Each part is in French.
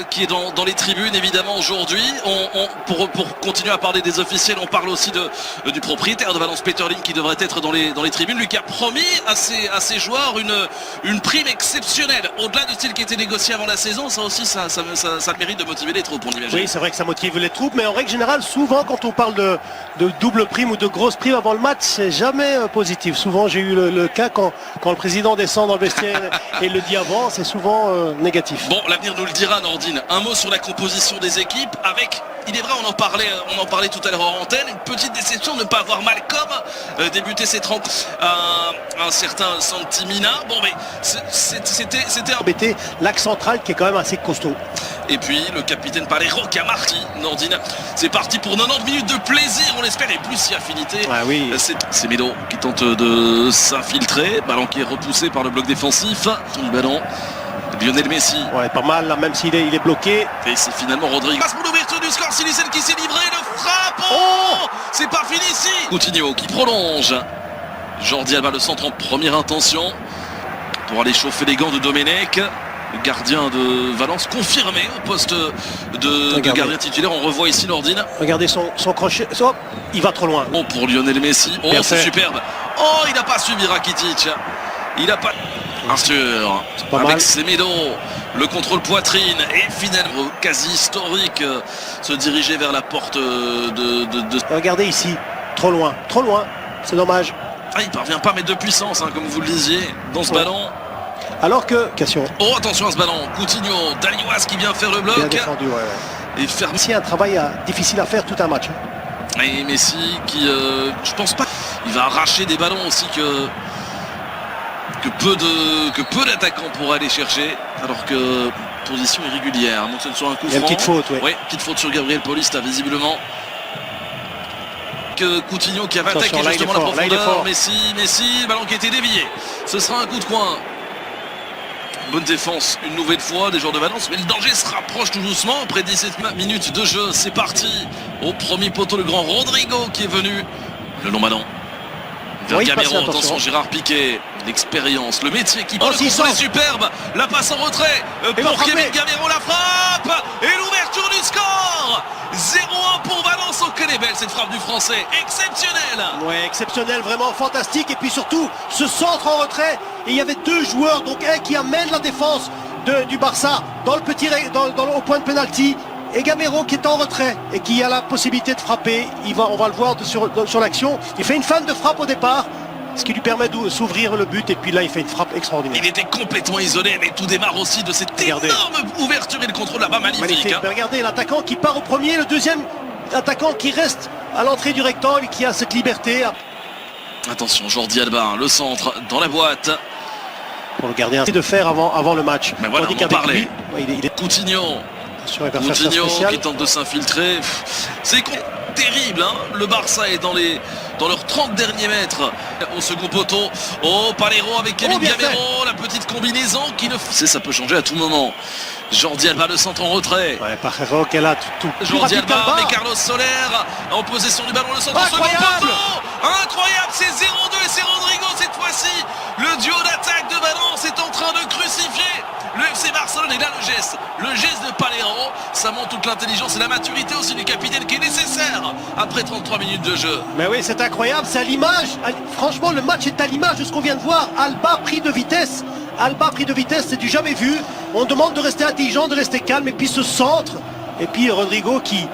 Qui est dans les tribunes évidemment aujourd'hui. Pour continuer à parler des officiels, on parle aussi du propriétaire de Valence, Peter Lim, qui devrait être dans les tribunes, lui qui a promis à ses joueurs une prime exceptionnelle au-delà de ce qui était négocié avant la saison. Ça aussi ça le mérite de motiver les troupes, on imagine. Oui, c'est vrai que ça motive les troupes, mais en règle générale, souvent quand on parle de double prime ou de grosse prime avant le match, c'est jamais positif. Souvent j'ai eu le cas quand le président descend dans le vestiaire et le dit avant, c'est souvent négatif. Bon, l'avenir nous le dira, Nordine. Un mot sur la composition des équipes avec, il est vrai, on en parlait tout à l'heure en antenne, une petite déception de ne pas avoir Malcolm débuter cette rencontre. Un certain Santimina. Bon, mais c'était embêté l'axe central qui est quand même assez costaud. Et puis le capitaine Palero qui a marqué, Nordine. C'est parti pour 90 minutes de plaisir, on l'espère, et plus si affinité. Ah oui. C'est Medo qui tente de s'infiltrer. Ballon qui est repoussé par le bloc défensif. Du ballon. Lionel Messi. Ouais, pas mal, là, même s'il est bloqué. Et c'est finalement Rodrigo. Passe pour l'ouverture du score, Silicen qui s'est livré, le frappe. Oh, c'est pas fini ici. Coutinho qui prolonge. Jordi Alba, le centre en première intention. Pour aller chauffer les gants de Domenech. Le gardien de Valence confirmé au poste de gardien titulaire. On revoit ici Nordine. Regardez son crochet. Oh, il va trop loin. Bon, pour Lionel Messi. Oh, c'est superbe. Oh, il n'a pas suivi Rakitic. Il n'a pas... Bien sûr, avec Semedo, le contrôle poitrine et finalement quasi historique, se diriger vers la porte de... Regardez ici, trop loin, c'est dommage. Ah, il parvient pas à mettre de puissance, hein, comme vous le disiez, dans ce ballon. Alors que... Question. Oh, attention à ce ballon, Coutinho, Daliwas qui vient faire le bloc. Bien défendu, ouais. Et faire... Ici, un travail difficile à faire tout un match. Et Messi qui, je pense pas, il va arracher des ballons aussi que peu d'attaquants pourraient aller chercher, alors que position irrégulière. Donc ce soit un coup franc. Il y a une petite faute, oui. Oui, petite faute sur Gabriel Paulista, visiblement. Que Coutinho qui avait attaqué justement la profondeur. Messi, le ballon qui a été dévié. Ce sera un coup de coin. Bonne défense une nouvelle fois des joueurs de Valence, mais le danger se rapproche tout doucement. Après 17 minutes de jeu, c'est parti. Au premier poteau, le grand Rodrigo qui est venu. Le long ballon. Vers Gamero, attention Gérard Piqué, l'expérience, le métier qui peut le contrôler, superbe, la passe en retrait pour Kevin Gamero, la frappe et l'ouverture du score. 0-1 pour Valence. Oh, qu'elle est belle cette frappe du français, exceptionnelle. Ouais, exceptionnel, vraiment fantastique, et puis surtout ce centre en retrait, et il y avait deux joueurs, donc un qui amène la défense du Barça dans le petit au point de pénalty, et Gamero qui est en retrait et qui a la possibilité de frapper. On va le voir sur l'action. Il fait une feinte de frappe au départ, ce qui lui permet de s'ouvrir le but, et puis là il fait une frappe extraordinaire. Il était complètement isolé, mais tout démarre aussi de cette énorme ouverture et le contrôle là-bas, magnifique. Hein. Regardez l'attaquant qui part au premier, le deuxième attaquant qui reste à l'entrée du rectangle, qui a cette liberté. Attention, Jordi Alba, le centre dans la boîte. Pour le gardien, c'est de faire avant le match. Mais voilà, on en parlait. Il est... Coutinho qui tente de s'infiltrer. C'est terrible, hein. Le Barça est dans leurs 30 derniers mètres au second poteau. Oh, Palero avec Kevin Gamero, la petite combinaison qui ça peut changer à tout moment. Jordi Alba, le centre en retrait. Ouais, Palero qui est là tout Jordi Alba, mais Carlos Soler en possession du ballon, le centre en second poteau. Incroyable, c'est 0-2 et c'est Rodrigo cette fois-ci. Le duo d'attaque de Valence est en train de crucifier le FC Barcelone, et là le geste de Palero, ça montre toute l'intelligence et la maturité aussi du capitaine qui est nécessaire après 33 minutes de jeu. Mais oui, c'est incroyable, c'est à l'image, franchement le match est à l'image de ce qu'on vient de voir. Alba pris de vitesse, c'est du jamais vu. On demande de rester intelligent, de rester calme, et puis ce centre, et puis Rodrigo qui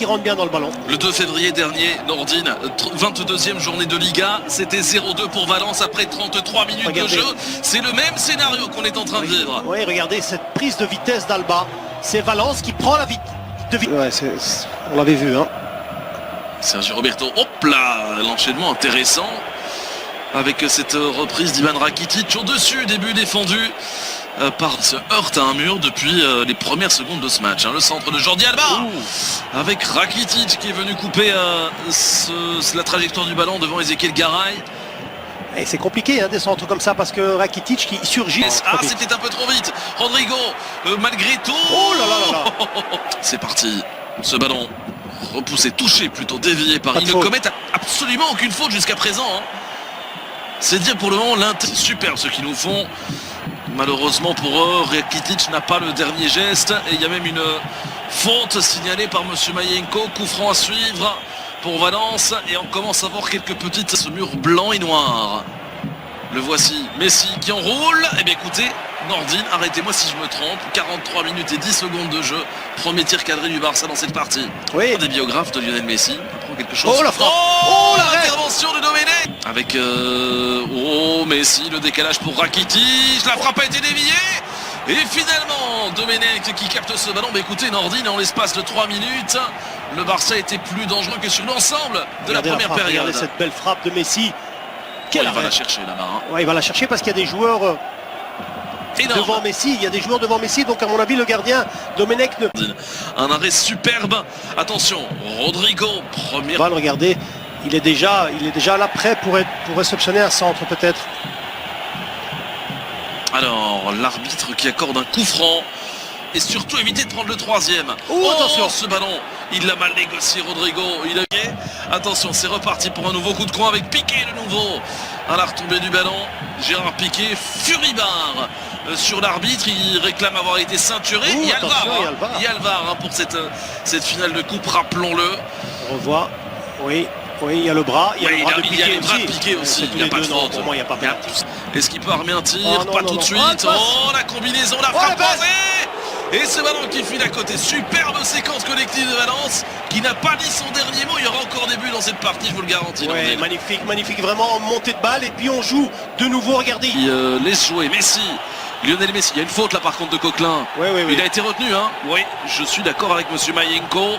rentre bien dans le ballon. Le 2 février dernier, Nordine, 22e journée de Liga, c'était 0-2 pour Valence après 33 minutes de jeu. C'est le même scénario qu'on est en train de vivre. Oui, regardez cette prise de vitesse d'Alba. C'est Valence qui prend la vitesse. Ouais, on l'avait vu, hein. Sergio Roberto, hop là, l'enchaînement intéressant. Avec cette reprise d'Ivan Rakitic au-dessus, début défendu. Se heurte à un mur depuis les premières secondes de ce match. Hein. Le centre de Jordi Alba avec Rakitic qui est venu couper la trajectoire du ballon devant Ezequiel Garay. Et c'est compliqué, hein, des centres comme ça, parce que Rakitic qui surgit. Ah, c'était un peu trop vite. Rodrigo, malgré tout. Oh là là là là. C'est parti. Ce ballon repoussé, touché, plutôt dévié par. Ils ne commettent absolument aucune faute jusqu'à présent. Hein. C'est dire pour le moment l'intérêt. C'est super ce qu'ils nous font. Malheureusement pour eux, Rakitic n'a pas le dernier geste et il y a même une faute signalée par monsieur Mayenko. Coup franc à suivre pour Valence et on commence à voir quelques petites ce mur blanc et noir. Le voici, Messi qui enroule. Eh bien écoutez, Nordine, arrêtez-moi si je me trompe. 43 minutes et 10 secondes de jeu. Premier tir cadré du Barça dans cette partie. Oui. Des biographes de Lionel Messi. On apprend quelque chose. Oh la frappe. Oh l'intervention de Domenech. Avec Messi, le décalage pour Rakitic. La frappe a été déviée. Et finalement, Domenech qui capte ce ballon. Mais écoutez, Nordine, en l'espace de 3 minutes, le Barça était plus dangereux que sur l'ensemble de la première période. Regardez cette belle frappe de Messi. Il va la chercher là-bas. Hein. Ouais, il va la chercher parce qu'il y a des joueurs devant Messi. Il y a des joueurs devant Messi. Donc à mon avis, le gardien Domenech ne... Un arrêt superbe. Attention, Rodrigo, premier. Balle, regardez, il est déjà là prêt pour réceptionner un centre peut-être. Alors, l'arbitre qui accorde un coup franc. Et surtout éviter de prendre le troisième. Attention, ce ballon, il l'a mal négocié Rodrigo. Attention, c'est reparti pour un nouveau coup de coin avec Piqué de nouveau. À la retombée du ballon, Gérard Piqué, furibard sur l'arbitre. Il réclame avoir été ceinturé. Il y a le VAR pour cette finale de coupe, rappelons-le. On revoit, oui, il y a le bras. Il y a le bras de Piqué aussi. Il n'y a pas de faute. Pour moi, il n'y a pas de faute. Est-ce qu'il peut armer un tir? Pas tout de suite. La combinaison, la frappe croisée. Et ce ballon qui file à côté, superbe séquence collective de Valence qui n'a pas dit son dernier mot. Il y aura encore des buts dans cette partie, je vous le garantis. Ouais, magnifique, vraiment montée de balle et puis on joue de nouveau, regardez. Il laisse jouer Messi, Lionel Messi. Il y a une faute là par contre de Coquelin. Oui. Il a été retenu, hein. Oui, je suis d'accord avec monsieur Mayenko.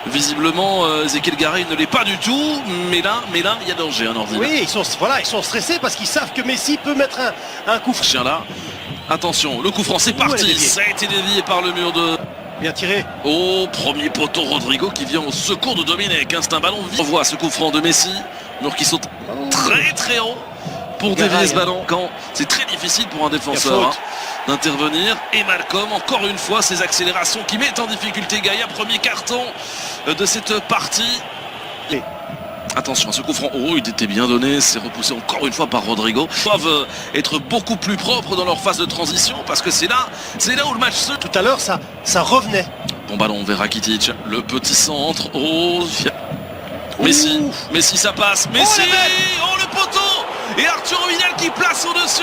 Visiblement, Ezequiel Garay ne l'est pas du tout, mais là, il y a danger, hein, Nordine. Oui, ils sont stressés parce qu'ils savent que Messi peut mettre un coup franc. Chien là. Attention, le coup franc, c'est parti. Ça a été dévié par le mur de... Bien tiré. Premier poteau, Rodrigo qui vient au secours de Domenech. C'est un ballon vif. On voit ce coup franc de Messi. Mur qui saute très haut pour dévier ce ballon. Quand c'est très difficile pour un défenseur d'intervenir. Et Malcolm, encore une fois, ses accélérations qui mettent en difficulté Gaïa. Premier carton de cette partie. Attention à ce coup franc, il était bien donné, c'est repoussé encore une fois par Rodrigo. Ils doivent être beaucoup plus propres dans leur phase de transition parce que c'est là où le match se... Tout à l'heure, ça revenait. Bon ballon vers Rakitic, le petit centre, Messi, ça passe, Messi, le poteau. Et Arturo Vidal qui place au-dessus.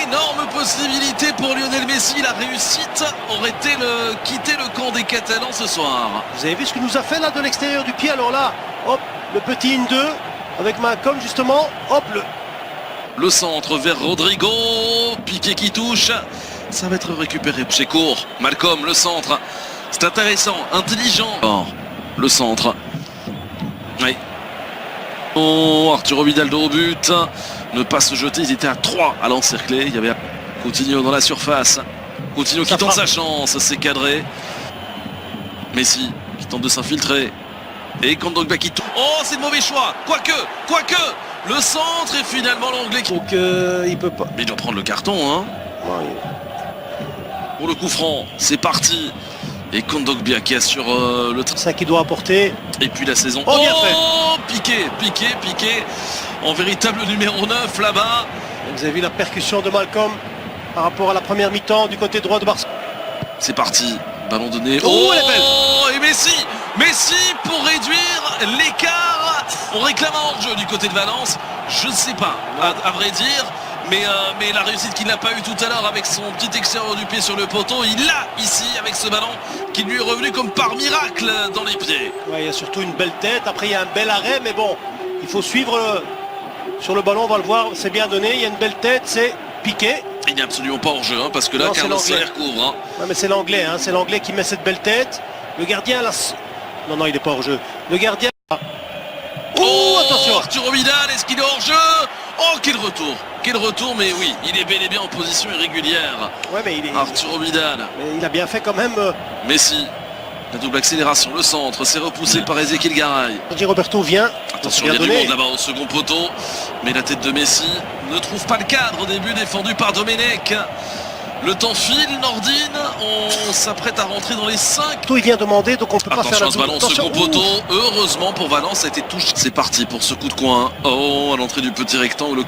Énorme possibilité pour Lionel Messi, la réussite aurait été quitter le camp des Catalans ce soir. Vous avez vu ce que nous a fait là de l'extérieur du pied, alors là, hop, le petit 1-2 avec Malcolm justement, hop, le centre vers Rodrigo, Piqué qui touche, ça va être récupéré chez court, Malcolm, le centre, c'est intéressant, intelligent. Le centre, oui. Arturo Vidal au but, ne pas se jeter, ils étaient à 3 à l'encercler, il y avait Coutinho dans la surface, Coutinho qui tente sa chance, c'est cadré, Messi qui tente de s'infiltrer, et Kondogbia qui tourne, c'est le mauvais choix, quoique, le centre et finalement l'anglais qui... Donc il peut pas. Mais il doit prendre le carton, hein. Pour le coup franc, c'est parti. Et Kondogbia qui assure le... Ça qui doit apporter. Et puis la saison. Bien fait. Piqué. En véritable numéro 9 là-bas. Vous avez vu la percussion de Malcolm par rapport à la première mi-temps du côté droit de Barça. C'est parti. Ballon donné. Elle est belle. Et Messi pour réduire l'écart. On réclame un hors-jeu du côté de Valence. Je ne sais pas, à vrai dire. Mais la réussite qu'il n'a pas eu tout à l'heure avec son petit extérieur du pied sur le poteau, il l'a ici avec ce ballon qui lui est revenu comme par miracle dans les pieds. Ouais, il y a surtout une belle tête, après il y a un bel arrêt, mais bon, il faut suivre sur le ballon, on va le voir, c'est bien donné, il y a une belle tête, c'est Piqué. Il n'est absolument pas hors jeu, hein, parce que là, Carlos Soler couvre. Hein. Ouais, mais c'est l'anglais, c'est l'anglais qui met cette belle tête. Le gardien, là... Non, il n'est pas hors jeu. Le gardien... Attention, Arturo Vidal, est-ce qu'il est hors jeu? Quel retour, mais oui, il est bel et bien en position irrégulière. Ouais, mais Arturo Vidal. Mais il a bien fait quand même. Messi, la double accélération, le centre, c'est repoussé par Ezequiel Garay. Roberto vient. Attention, il y a du monde là-bas au second poteau, mais la tête de Messi ne trouve pas le cadre au début, défendu par Domenech. Le temps file, Nordine, on s'apprête à rentrer dans les 5. Il vient demander, donc on peut pas faire la ce ballon, second poteau. Heureusement pour Valence, ça a été touché. C'est parti pour ce coup de coin. À l'entrée du petit rectangle.